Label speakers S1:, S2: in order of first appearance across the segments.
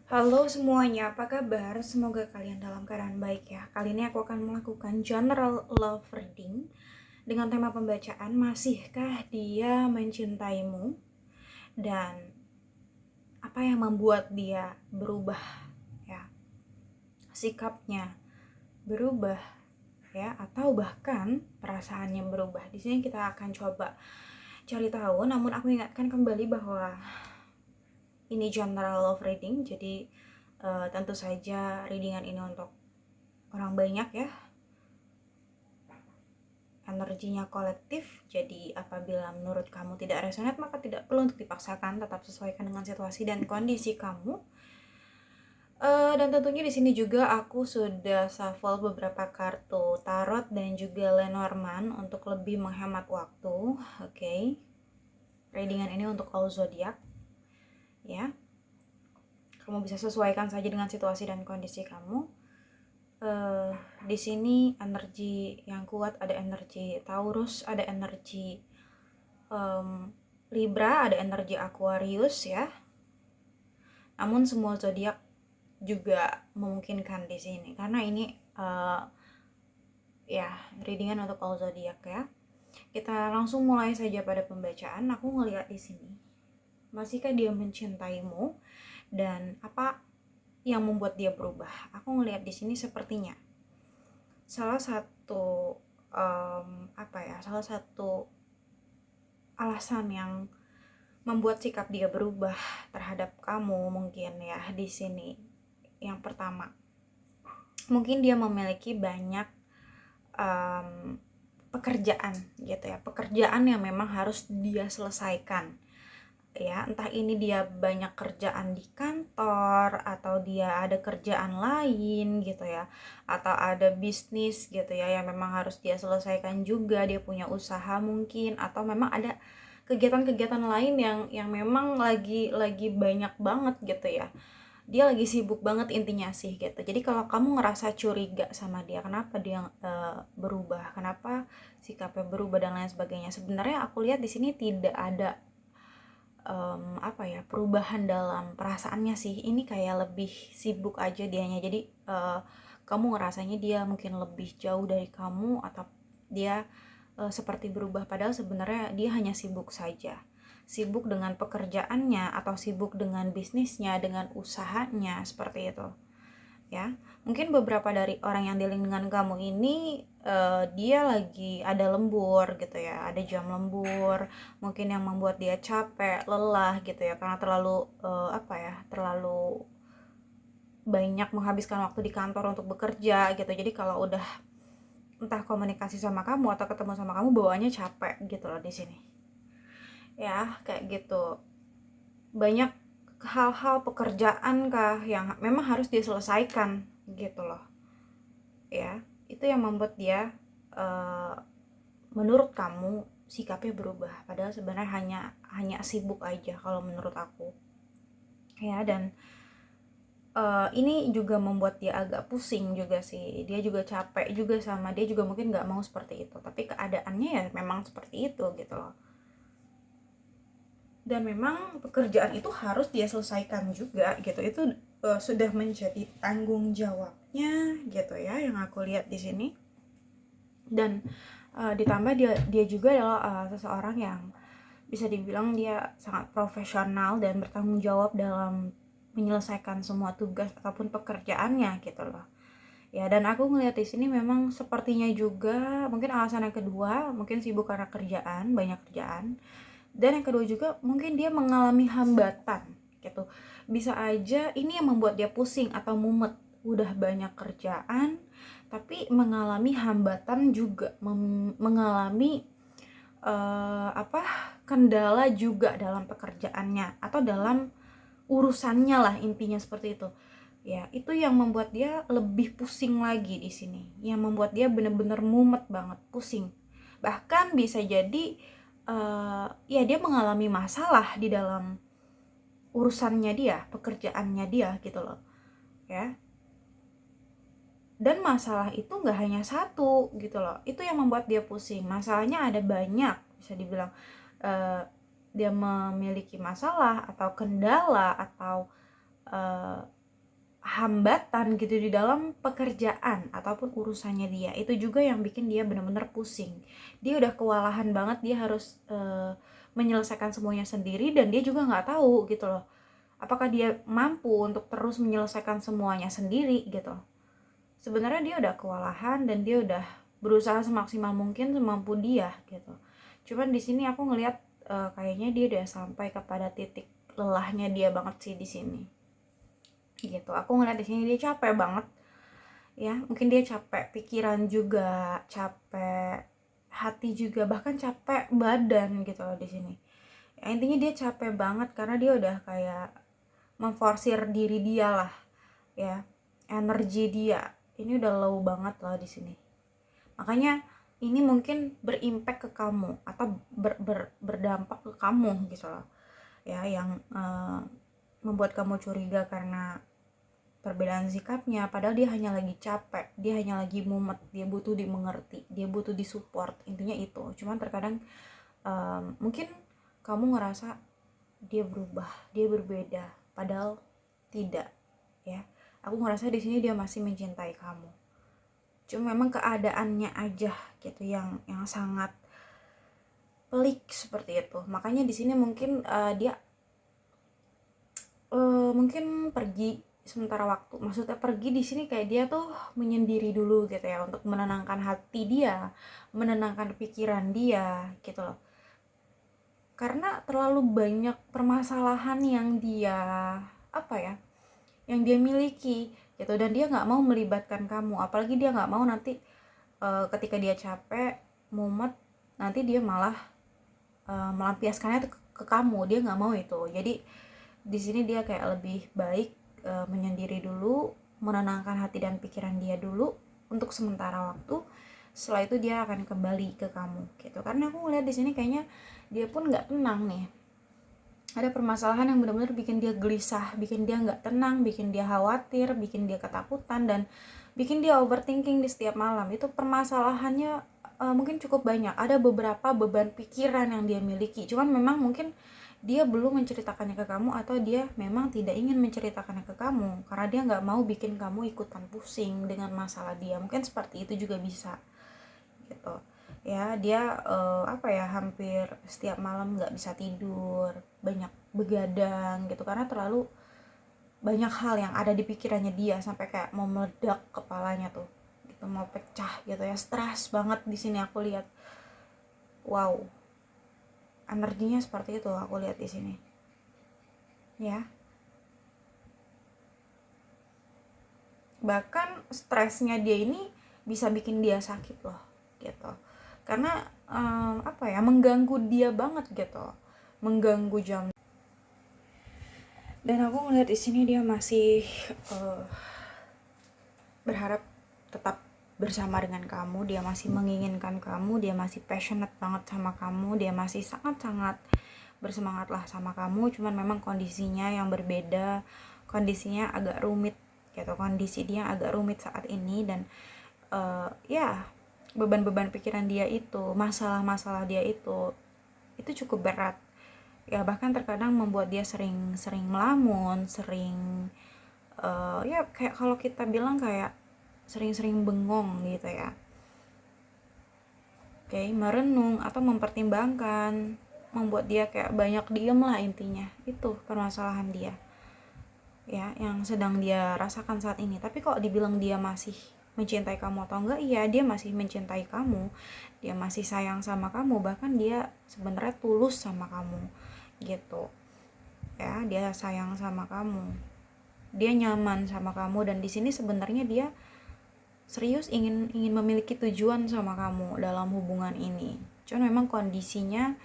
S1: Halo semuanya, apa kabar? Semoga kalian dalam keadaan baik ya. Kali ini aku akan melakukan general love reading dengan tema pembacaan masihkah dia mencintaimu dan apa yang membuat dia berubah ya, sikapnya berubah ya, atau bahkan perasaannya berubah. Di sini kita akan coba cari tahu, namun aku ingatkan kembali bahwa ini general love reading, jadi tentu saja readingan ini untuk orang banyak ya, energinya kolektif. Jadi apabila menurut kamu tidak resonate, maka tidak perlu untuk dipaksakan, tetap sesuaikan dengan situasi dan kondisi kamu. Dan tentunya di sini juga aku sudah shuffle beberapa kartu tarot dan juga Lenormand untuk lebih menghemat waktu. Oke. Readingan ini untuk all zodiak ya. Kamu bisa sesuaikan saja dengan situasi dan kondisi kamu. Di sini energi yang kuat ada energi Taurus, ada energi Libra, ada energi Aquarius ya. Namun semua zodiak juga memungkinkan di sini karena ini ya readingan untuk all zodiak ya. Kita langsung mulai saja pada pembacaan. Aku ngelihat di sini, masihkah dia mencintaimu dan apa yang membuat dia berubah? Aku ngelihat di sini sepertinya salah satu salah satu alasan yang membuat sikap dia berubah terhadap kamu mungkin ya di sini. Yang pertama, mungkin dia memiliki banyak pekerjaan gitu ya, pekerjaan yang memang harus dia selesaikan ya, entah ini dia banyak kerjaan di kantor atau dia ada kerjaan lain gitu ya, atau ada bisnis gitu ya yang memang harus dia selesaikan juga, dia punya usaha mungkin, atau memang ada kegiatan-kegiatan lain yang memang lagi banyak banget gitu ya, dia lagi sibuk banget intinya sih gitu. Jadi kalau kamu ngerasa curiga sama dia, kenapa dia berubah, kenapa sikapnya berubah dan lain sebagainya, sebenarnya aku lihat di sini tidak ada perubahan dalam perasaannya sih. Ini kayak lebih sibuk aja dianya. Jadi kamu ngerasanya dia mungkin lebih jauh dari kamu, atau dia seperti berubah, padahal sebenarnya dia hanya sibuk saja, sibuk dengan pekerjaannya atau sibuk dengan bisnisnya, dengan usahanya, seperti itu ya. Mungkin beberapa dari orang yang dealing dengan kamu ini dia lagi ada lembur gitu ya, ada jam lembur mungkin yang membuat dia capek, lelah gitu ya, karena terlalu terlalu banyak menghabiskan waktu di kantor untuk bekerja gitu. Jadi kalau udah entah komunikasi sama kamu atau ketemu sama kamu, bawaannya capek gitu loh di sini ya, kayak gitu. Banyak hal-hal pekerjaan kah yang memang harus diselesaikan gitu loh ya. Itu yang membuat dia uh, menurut kamu sikapnya berubah, padahal sebenarnya hanya sibuk aja kalau menurut aku ya. Dan ini juga membuat dia agak pusing juga sih, dia juga capek juga, sama dia juga mungkin nggak mau seperti itu, tapi keadaannya ya memang seperti itu gitu loh. Dan memang pekerjaan itu harus dia selesaikan juga gitu, itu sudah menjadi tanggung jawabnya gitu ya, yang aku lihat di sini. Dan ditambah dia juga adalah seseorang yang bisa dibilang dia sangat profesional dan bertanggung jawab dalam menyelesaikan semua tugas ataupun pekerjaannya gitu loh ya. Dan aku ngeliat di sini memang sepertinya juga mungkin alasan yang kedua, mungkin sibuk karena kerjaan, banyak kerjaan. Dan yang kedua juga mungkin dia mengalami hambatan gitu, bisa aja ini yang membuat dia pusing atau mumet, udah banyak kerjaan tapi mengalami hambatan juga, mengalami kendala juga dalam pekerjaannya atau dalam urusannya lah, intinya seperti itu ya. Itu yang membuat dia lebih pusing lagi di sini, yang membuat dia bener-bener mumet banget, pusing. Bahkan bisa jadi ya dia mengalami masalah di dalam urusannya dia, pekerjaannya dia gitu loh ya. Dan masalah itu nggak hanya satu gitu loh, itu yang membuat dia pusing, masalahnya ada banyak, bisa dibilang dia memiliki masalah atau kendala atau hambatan gitu di dalam pekerjaan ataupun urusannya dia. Itu juga yang bikin dia benar-benar pusing. Dia udah kewalahan banget, dia harus menyelesaikan semuanya sendiri, dan dia juga nggak tahu gitu loh, apakah dia mampu untuk terus menyelesaikan semuanya sendiri gitu. Sebenarnya dia udah kewalahan dan dia udah berusaha semaksimal mungkin semampu dia gitu. Cuman di sini aku ngelihat kayaknya dia udah sampai kepada titik lelahnya dia banget sih di sini gitu. Aku ngeliat di sini dia capek banget ya, mungkin dia capek pikiran juga, capek hati juga, bahkan capek badan gitu loh di sini ya. Intinya dia capek banget karena dia udah kayak memforsir diri dia lah ya, energi dia ini udah low banget lah di sini. Makanya ini mungkin berimpact ke kamu atau berdampak ke kamu gitu loh ya, yang membuat kamu curiga karena perbedaan sikapnya, padahal dia hanya lagi capek, dia hanya lagi mumet, dia butuh dimengerti, dia butuh disupport, intinya itu. Cuman terkadang mungkin kamu ngerasa dia berubah, dia berbeda, padahal tidak ya. Aku ngerasa di sini dia masih mencintai kamu, cuma memang keadaannya aja gitu yang sangat pelik seperti itu. Makanya di sini mungkin dia mungkin pergi sementara waktu. Maksudnya pergi di sini kayak dia tuh menyendiri dulu gitu ya, untuk menenangkan hati dia, menenangkan pikiran dia gitu loh. Karena terlalu banyak permasalahan yang dia yang dia miliki gitu, dan dia nggak mau melibatkan kamu. Apalagi dia nggak mau nanti ketika dia capek, mumet, nanti dia malah melampiaskannya ke kamu. Dia nggak mau itu. Jadi di sini dia kayak lebih baik menyendiri dulu, menenangkan hati dan pikiran dia dulu untuk sementara waktu. Setelah itu dia akan kembali ke kamu gitu. Karena aku ngeliat di sini kayaknya dia pun nggak tenang nih. Ada permasalahan yang benar-benar bikin dia gelisah, bikin dia nggak tenang, bikin dia khawatir, bikin dia ketakutan, dan bikin dia overthinking di setiap malam. Itu permasalahannya mungkin cukup banyak. Ada beberapa beban pikiran yang dia miliki. Cuman memang mungkin dia belum menceritakannya ke kamu, atau dia memang tidak ingin menceritakannya ke kamu karena dia nggak mau bikin kamu ikutan pusing dengan masalah dia. Mungkin seperti itu juga bisa gitu ya. Dia hampir setiap malam nggak bisa tidur, banyak begadang gitu karena terlalu banyak hal yang ada di pikirannya dia, sampai kayak mau meledak kepalanya tuh gitu, mau pecah gitu ya. Stres banget di sini aku lihat. Wow, energinya seperti itu aku lihat di sini ya. Bahkan stresnya dia ini bisa bikin dia sakit loh gitu, karena mengganggu dia banget gitu, mengganggu jam. Dan aku ngeliat di sini dia masih berharap tetap bersama dengan kamu, dia masih menginginkan kamu, dia masih passionate banget sama kamu, dia masih sangat-sangat bersemangat lah sama kamu. Cuman memang kondisinya yang berbeda, kondisinya agak rumit gitu, kondisi dia agak rumit saat ini. Dan beban-beban pikiran dia itu, masalah-masalah dia itu cukup berat ya, bahkan terkadang membuat dia sering melamun, sering kayak kalau kita bilang kayak sering-sering bengong gitu ya. Oke, merenung atau mempertimbangkan, membuat dia kayak banyak diem lah, intinya itu permasalahan dia ya, yang sedang dia rasakan saat ini. Tapi kok dibilang dia masih mencintai kamu atau enggak, iya dia masih mencintai kamu, dia masih sayang sama kamu, bahkan dia sebenarnya tulus sama kamu gitu ya. Dia sayang sama kamu, dia nyaman sama kamu, dan di sini sebenarnya dia serius ingin memiliki tujuan sama kamu dalam hubungan ini. Cuman memang kondisinya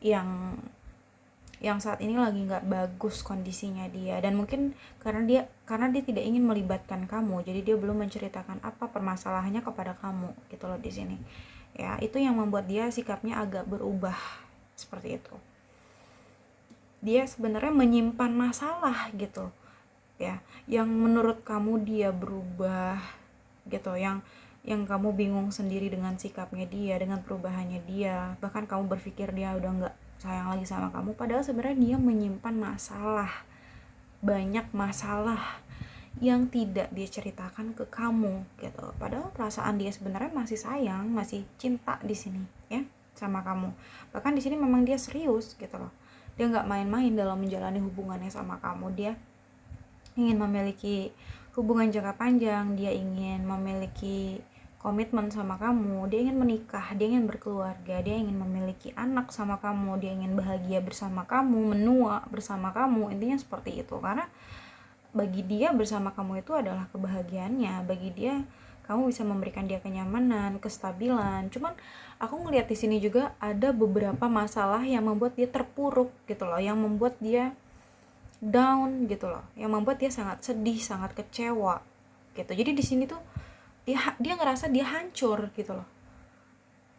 S1: yang saat ini lagi nggak bagus kondisinya dia, dan mungkin karena dia tidak ingin melibatkan kamu, jadi dia belum menceritakan apa permasalahannya kepada kamu gitu loh di sini ya. Itu yang membuat dia sikapnya agak berubah seperti itu. Dia sebenarnya menyimpan masalah gitu ya, yang menurut kamu dia berubah gitu, yang kamu bingung sendiri dengan sikapnya dia, dengan perubahannya dia. Bahkan kamu berpikir dia udah nggak sayang lagi sama kamu, padahal sebenarnya dia menyimpan masalah, banyak masalah yang tidak dia ceritakan ke kamu gitu. Padahal perasaan dia sebenarnya masih sayang, masih cinta di sini ya sama kamu. Bahkan di sini memang dia serius gitu loh. Dia nggak main-main dalam menjalani hubungannya sama kamu. Dia ingin memiliki hubungan jangka panjang, dia ingin memiliki komitmen sama kamu, dia ingin menikah, dia ingin berkeluarga, dia ingin memiliki anak sama kamu, dia ingin bahagia bersama kamu, menua bersama kamu. Intinya seperti itu. Karena bagi dia bersama kamu itu adalah kebahagiaannya. Bagi dia kamu bisa memberikan dia kenyamanan, kestabilan. Cuman aku ngelihat di sini juga ada beberapa masalah yang membuat dia terpuruk gitu loh, yang membuat dia down gitu loh, yang membuat dia sangat sedih, sangat kecewa gitu. Jadi di sini tuh dia ngerasa dia hancur gitu loh,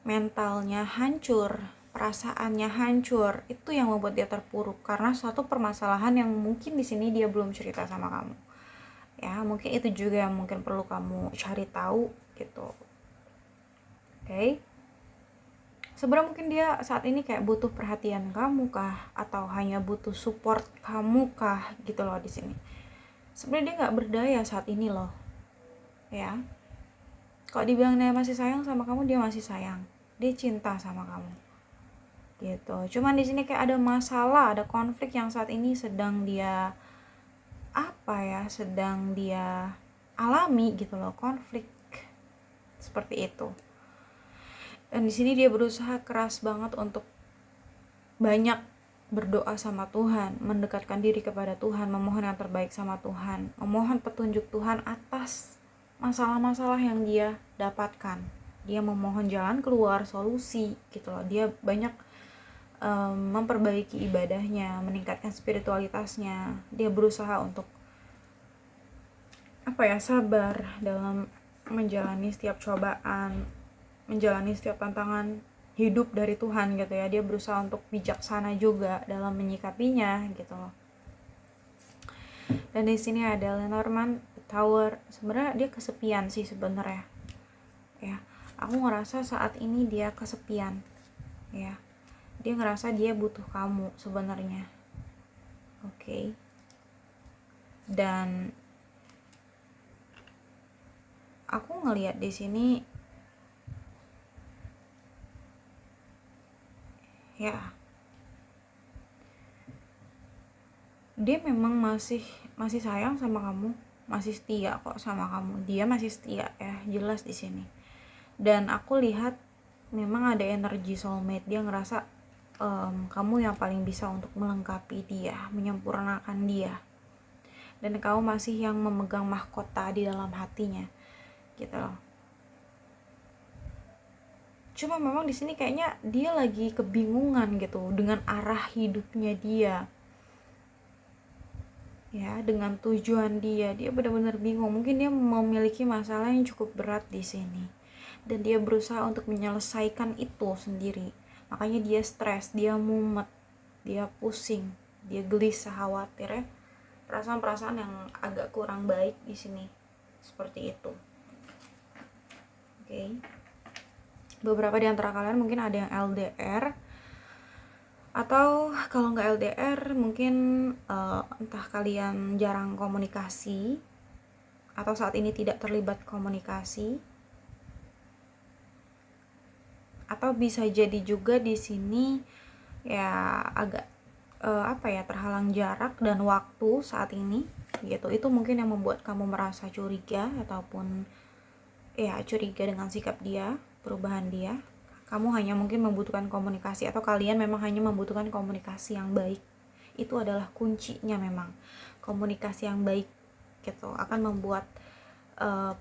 S1: mentalnya hancur, perasaannya hancur. Itu yang membuat dia terpuruk karena suatu permasalahan yang mungkin di sini dia belum cerita sama kamu ya. Mungkin itu juga yang mungkin perlu kamu cari tahu gitu. Oke. Sebenarnya mungkin dia saat ini kayak butuh perhatian kamu kah, atau hanya butuh support kamu kah gitu loh di sini. Sebenarnya dia nggak berdaya saat ini loh, ya. Kalau dibilang dia masih sayang sama kamu, dia masih sayang, dia cinta sama kamu, gitu. Cuman di sini kayak ada masalah, ada konflik yang saat ini sedang dia sedang dia alami gitu loh, konflik seperti itu. Dan di sini dia berusaha keras banget untuk banyak berdoa sama Tuhan, mendekatkan diri kepada Tuhan, memohon yang terbaik sama Tuhan, memohon petunjuk Tuhan atas masalah-masalah yang dia dapatkan. Dia memohon jalan keluar, solusi gitu loh. Dia banyak memperbaiki ibadahnya, meningkatkan spiritualitasnya. Dia berusaha untuk sabar dalam menjalani setiap cobaan, menjalani setiap tantangan hidup dari Tuhan gitu ya. Dia berusaha untuk bijaksana juga dalam menyikapinya gitu loh. Dan di sini ada Lenormand Tower. Sebenarnya dia kesepian sih sebenarnya ya. Aku ngerasa saat ini dia kesepian ya. Dia ngerasa dia butuh kamu sebenarnya. Oke. Dan aku ngelihat di sini ya, dia memang masih sayang sama kamu, masih setia kok sama kamu. Dia masih setia ya, jelas di sini. Dan aku lihat memang ada energi soulmate. Dia ngerasa kamu yang paling bisa untuk melengkapi dia, menyempurnakan dia. Dan kamu masih yang memegang mahkota di dalam hatinya gitu loh. Cuma memang di sini kayaknya dia lagi kebingungan gitu dengan arah hidupnya dia ya, dengan tujuan dia. Dia benar-benar bingung. Mungkin dia memiliki masalah yang cukup berat di sini dan dia berusaha untuk menyelesaikan itu sendiri. Makanya dia stres, dia mumet, dia pusing, dia gelisah, khawatir ya. Perasaan-perasaan yang agak kurang baik di sini seperti itu. Oke. Beberapa di antara kalian mungkin ada yang LDR, atau kalau nggak LDR mungkin entah kalian jarang komunikasi atau saat ini tidak terlibat komunikasi, atau bisa jadi juga di sini ya agak terhalang jarak dan waktu saat ini gitu. Itu mungkin yang membuat kamu merasa curiga ataupun ya curiga dengan sikap dia, perubahan dia. Kamu hanya mungkin membutuhkan komunikasi, atau kalian memang hanya membutuhkan komunikasi yang baik. Itu adalah kuncinya. Memang komunikasi yang baik gitu akan membuat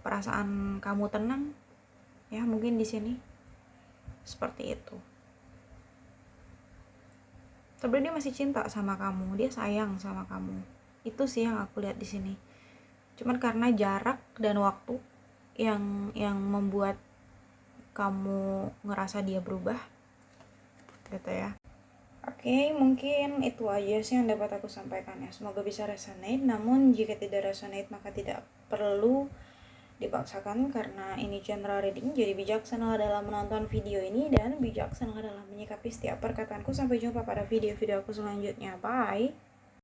S1: perasaan kamu tenang ya, mungkin di sini seperti itu. Sebenarnya dia masih cinta sama kamu, dia sayang sama kamu. Itu sih yang aku lihat di sini. Cuman karena jarak dan waktu yang membuat kamu ngerasa dia berubah gitu ya. Oke, mungkin itu aja sih yang dapat aku sampaikan ya. Semoga bisa resonate. Namun jika tidak resonate maka tidak perlu dipaksakan, karena ini general reading. Jadi bijaksana dalam menonton video ini dan bijaksana dalam menyikapi setiap perkataanku. Sampai jumpa pada video-video aku selanjutnya. Bye.